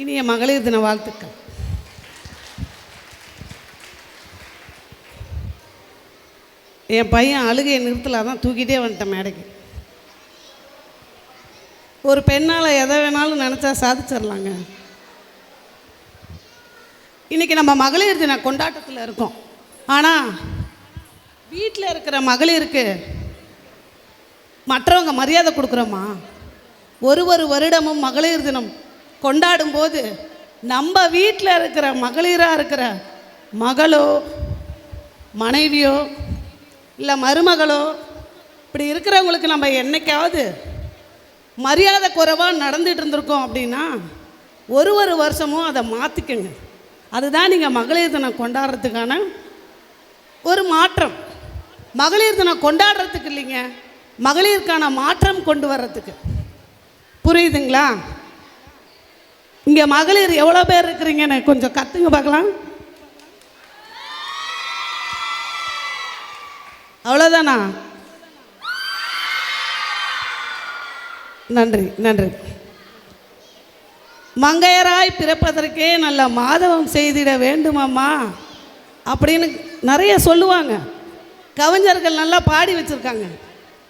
இனிய மகளிர் தின வாழ்த்துக்கள். என் பையன் அழுகையை நிறுத்தலாம் தூக்கிட்டே வந்துட்டேன் மேடைக்கு. ஒரு பெண்ணால் எதை வேணாலும் நினச்சா சாதிச்சிடலாங்க. இன்றைக்கி நம்ம மகளிர் தின கொண்டாட்டத்தில் இருக்கோம். ஆனால் வீட்டில் இருக்கிற மகளிருக்கு மற்றவங்க மரியாதை கொடுக்குறோமா? ஒரு வருடமும் மகளிர் தினம் கொண்டாடும் போது நம்ம வீட்டில் இருக்கிற மகளிராக இருக்கிற மகளோ மனைவியோ இல்லை மருமகளோ இப்படி இருக்கிறவங்களுக்கு நம்ம என்னைக்காவது மரியாதை குறைவாக நடந்துகிட்டு இருந்திருக்கோம் அப்படின்னா ஒரு வருஷமும் அதை மாற்றிக்கங்க. அதுதான் நீங்கள் மகளிர் தினம் கொண்டாடுறதுக்கான ஒரு மாற்றம். மகளிர் தினம் கொண்டாடுறதுக்கு இல்லைங்க, மகளிருக்கான மாற்றம் கொண்டு வர்றதுக்கு. புரியுதுங்களா? இங்கே மகளிர் எவ்வளோ பேர் இருக்கிறீங்கன்னு கொஞ்சம் கற்றுங்க பார்க்கலாம். அவ்வளோதானா? நன்றி நன்றி. மங்கையராய் பிறப்பதற்கே நல்ல மாதவம் செய்திட வேண்டுமாம்மா அப்படின்னு நிறைய சொல்லுவாங்க. கவிஞர்கள் நல்லா பாடி வச்சுருக்காங்க,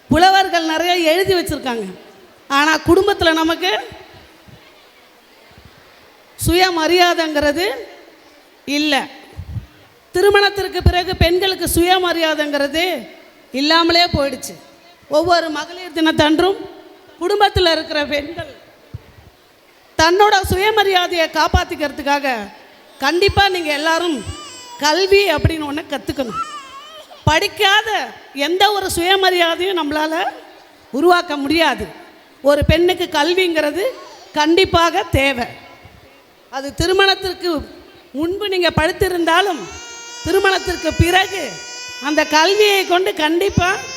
புலவர்கள் நிறைய எழுதி வச்சுருக்காங்க. ஆனால் குடும்பத்தில் நமக்கு சுயமரியாதைங்கிறது இல்லை. திருமணத்திற்கு பிறகு பெண்களுக்கு சுயமரியாதைங்கிறது இல்லாமலே போயிடுச்சு. ஒவ்வொரு மகளிர் தினத்தன்றும் குடும்பத்தில் இருக்கிற பெண்கள் தன்னோட சுயமரியாதையை காப்பாற்றிக்கிறதுக்காக கண்டிப்பாக நீங்கள் எல்லாரும் கல்வி அப்படின்னு ஒன்று கற்றுக்கணும். படிக்காத எந்த ஒரு சுயமரியாதையும் நம்மளால் உருவாக்க முடியாது. ஒரு பெண்ணுக்கு கல்விங்கிறது கண்டிப்பாக தேவை. அது திருமணத்திற்கு முன்பு நீங்கள் படித்திருந்தாலும் திருமணத்திற்கு பிறகு அந்த கல்வியை கொண்டு கண்டிப்பாக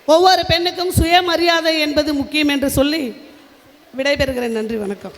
ஒவ்வொரு பெண்ணுக்கும் சுயமரியாதை என்பது முக்கியம் என்று சொல்லி விடைபெறுகிறேன். நன்றி, வணக்கம்.